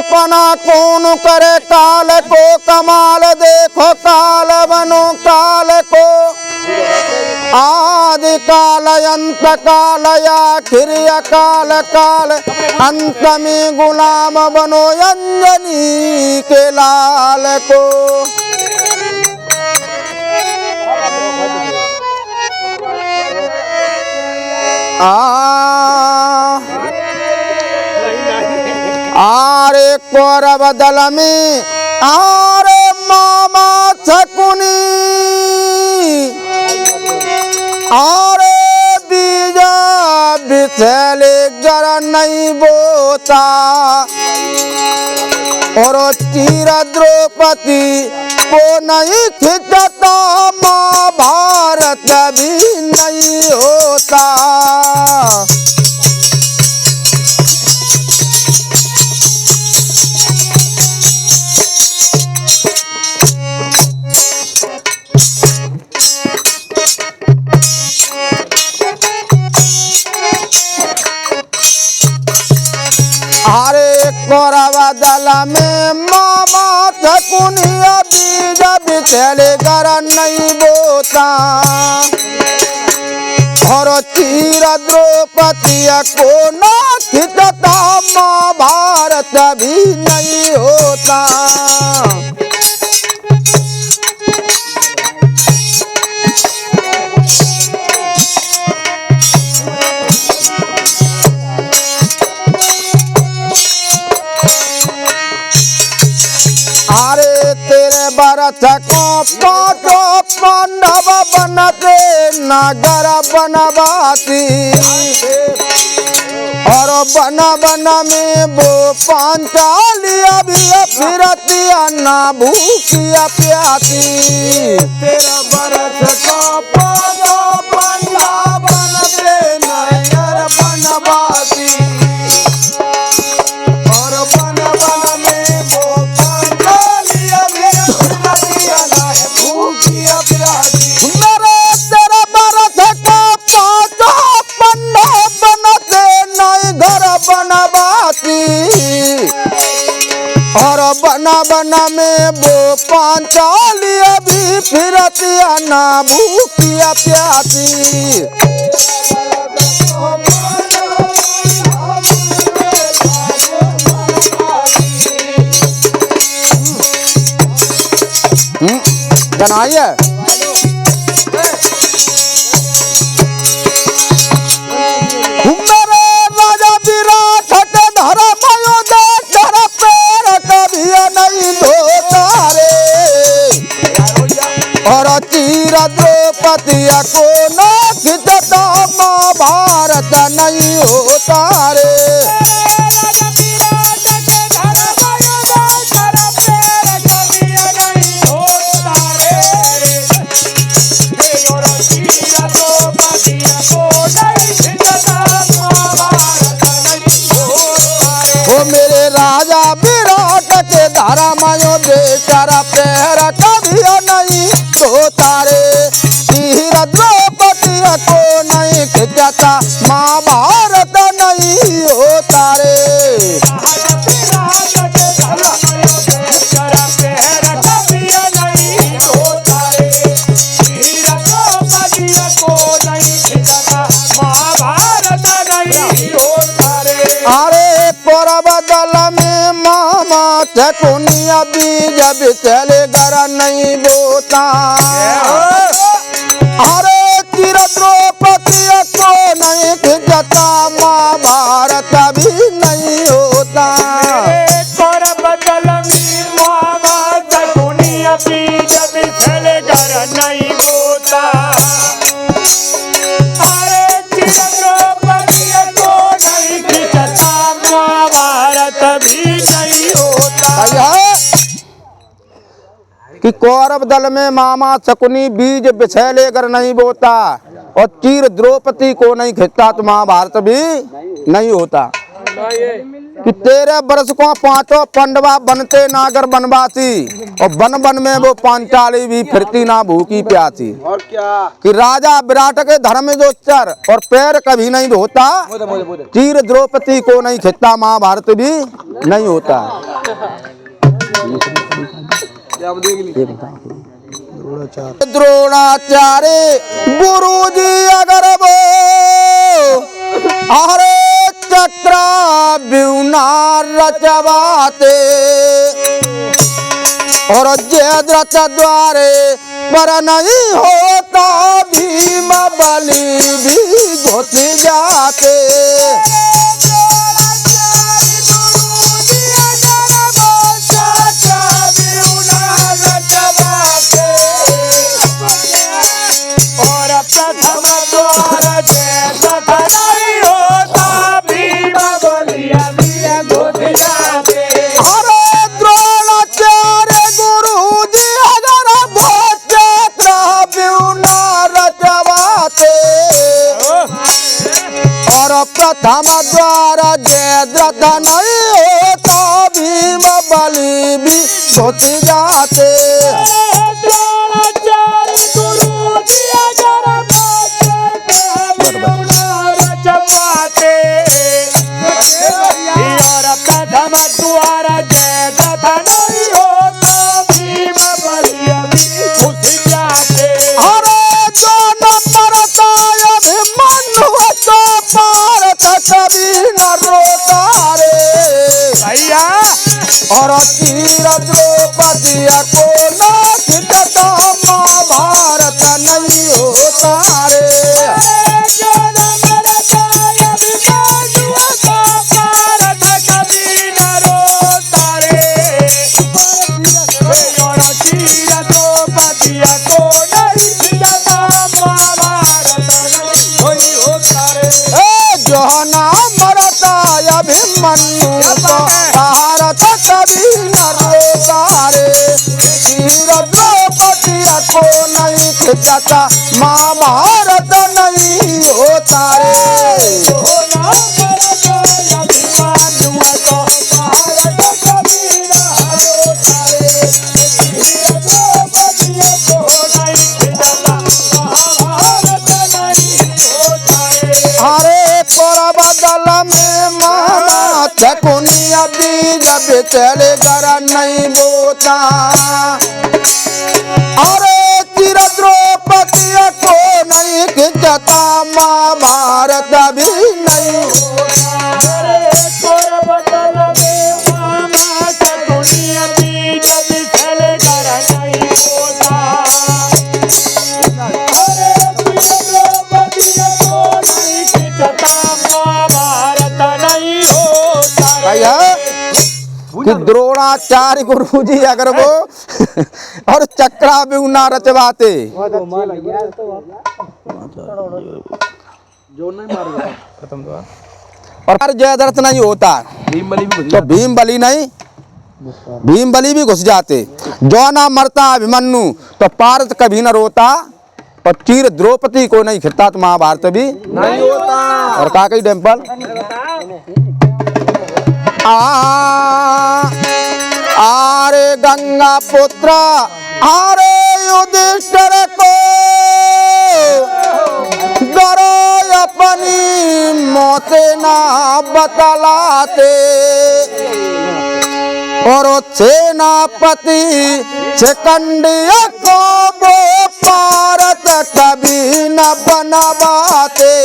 कल्पना कौन करे काल को कमाल देखो काल बनो काल को आदि काल अंत काल आखिर काल काल अंत में गुलाम बनो अंजनी के लाल को। आरे कौरव दल में आरे मामा शकुनी आरे बीजा बिछले गर नहीं बोता और चीर द्रौपदी को नहीं खिंचता महाभारत भी नहीं होता। अरे कौरव दल में मामा शकुनी बीज बिछले गर नहीं बोता और चीर द्रौपदी को न खिंचता महाभारत भी नहीं होता। अरे तेरे भरत को पांचों पांडव बनते नगर बनवासी और बन बन में वो पांचालिया भी फिरती अन्ना भूखिया प्यासी। तेरा भरत को पांचों पांडव बनते नगर बनवासी और बन बन में वो और बना बना में वो पांचालिया भी फिरती अन्ना भूखिया प्यासी। जनाइए राजा विराट के धर्म नहीं धोता रे और चीर द्रौपदी को न खिंचता महाभारत नहीं होता रे। वो मेरे राजा विराट के धर्मयो बेचारा पैर कभी नहीं धोता रे। चीर द्रौपदी को नहीं खिंचता महाभारत नहीं होता रे। अरे कौरव दल में मामा शकुनी बीज बिछले गर नहीं बोता अरे चीर द्रौपदी को नहीं खिंचता महाभारत भी नहीं होता। कौरव दल में मामा शकुनी बीज बिछले गर नहीं बोता अरे चीर द्रौपदी को नहीं खिंचता महाभारत भी नहीं होता। कि कौरव दल में मामा शकुनी बीज बिछले गर नहीं बोता और चीर द्रौपदी को नहीं खिंचता तो महाभारत भी नहीं होता। कि 13 वर्ष को पांचों पांडवा बनते नागर बनवासी और बन बन में वो पांचाली भी फिरती ना भूखी प्यासी। और क्या कि राजा विराट के धर्म जो चर और पैर कभी नहीं धोता चीर द्रौपदी को नहीं खिंचता महाभारत भी नहीं होता। द्रोणाचार्य गुरुजी अगर वो हरे चक्रा ब्यूना रचवाते और जयद्रथ द्वारे पर नहीं होता भीम बलि भी घुस जाते। प्रथम द्वारा जयद्रथ नहीं होता भीम बलि भी घुस जाते। और तीर द्रौपदी को नाथ महाभारत नहीं होता रे। जोहना मरता अभिमन्यु भारत कभी न रोता रे। तीर द्रौपदी को नहीं खिंचता महाभारत नहीं होता रे। शकुनिया बीज बेचले गरा नहीं बोता। अरे तीर द्रौपदी को नहीं खिंचता महाभारत भी नहीं कि द्रोणाचार्य गुरुजी अगर वो और चक्रा ब्यूना रचवाते। और जयद्रथ नहीं होता तो भीम बलि नहीं, भीम बलि भी घुस जाते। जो ना मरता अभिमन्यु तो पार्थ कभी न रोता। और तीर द्रौपदी को नहीं खिंचता तो महाभारत भी नहीं होता। और का कई टेम्पल आरे गंगा पुत्र आरे युधिष्ठिर को डरो अपनी मौते ना बतलाते। और सेनापति शिखंडिया को वो भारत कभी न बनवाते।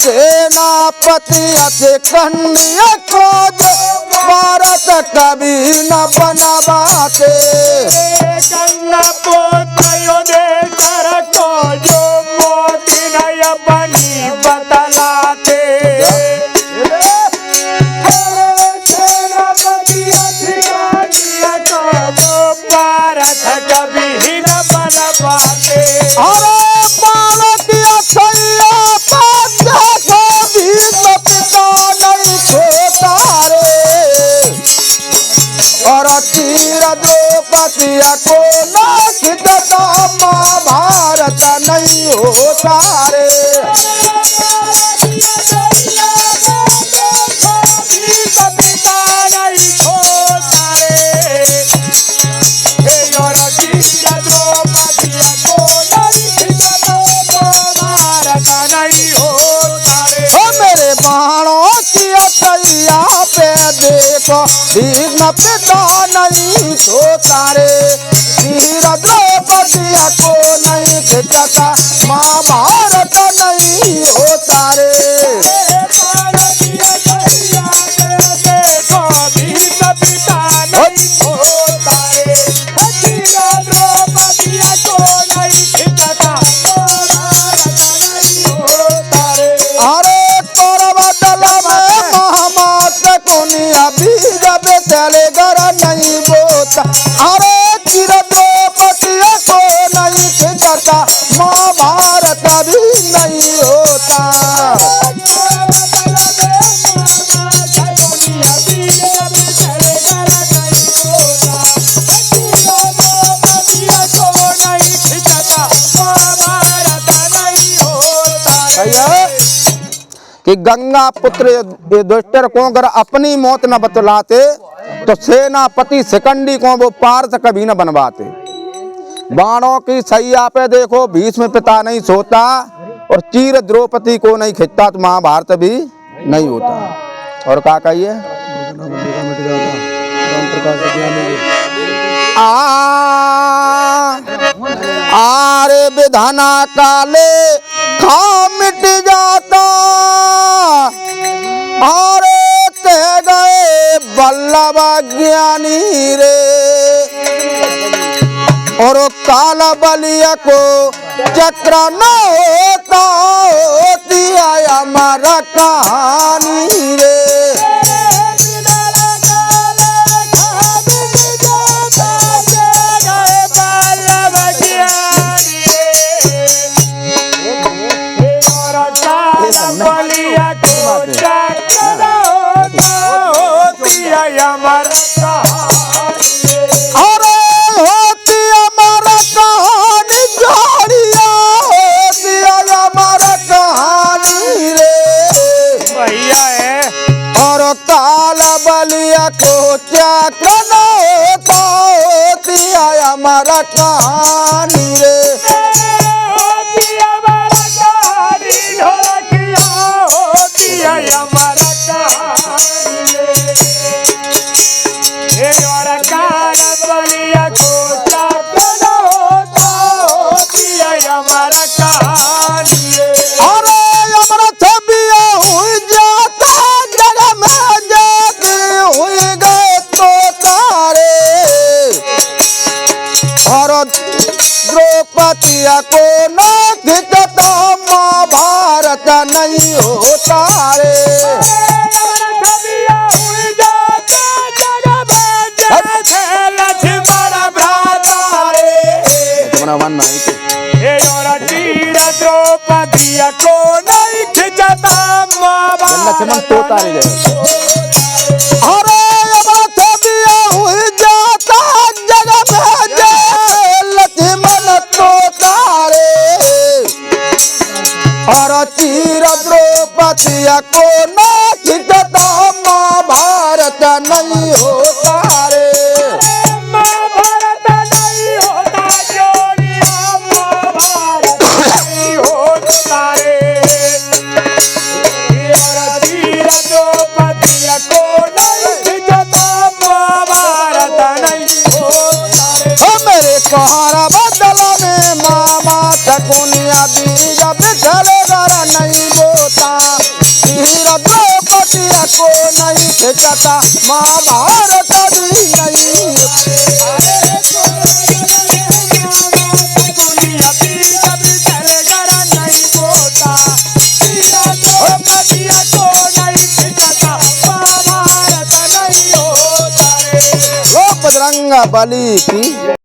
सेनापति शिखंडिया को भारत कभी न बनवाते। और चीर द्रौपदी को न खिंचता महाभारत नहीं होता रे। मेरे बाणों की अतैया पे देखो भीष्म पिता नहीं सोता रे। चीर द्रौपदी को नहीं खिंचता महाभारत नहीं होता रे। चले घर नहीं बोता अरे चीर द्रौपदी को नहीं खिंचता महाभारत भी नहीं होता। कि गंगा पुत्र युधिष्ठिर को अगर अपनी मौत न बतलाते तो सेनापति शिखंडी को वो पार्थ कभी न बनवाते। बाणों की सैया पे देखो भीष्म पिता नहीं सोता और चीर द्रौपदी को नहीं खिंचता तो महाभारत भी नहीं होता। और क्या कहिए आरे विधाना काले खा मिट जाता और कह गए वल्लभ ज्ञानी रे। और काल बलिया को चक्र न होता होती अमर कहानी रे। को चक्र न होता होती हमारा कहानी रे। द्रौपदी को न खिंचता महाभारत नहीं होता रे। द्रौपदी को नहीं खिंचता चीर द्रौपदी को न खिंचता महाभारत नहीं होता रे। महाभारत नहीं होता जोड़िया महाभारत नहीं होता रे। चीर द्रौपदी को नहीं खिंचता महाभारत नहीं होता रे। मेरे कोहरा बदल में मामा शकुनिया बीज बिछले नहीं बोता। चीर द्रौपदी को नहीं खिंचता महाभारत भी नहीं। बजरंग बली की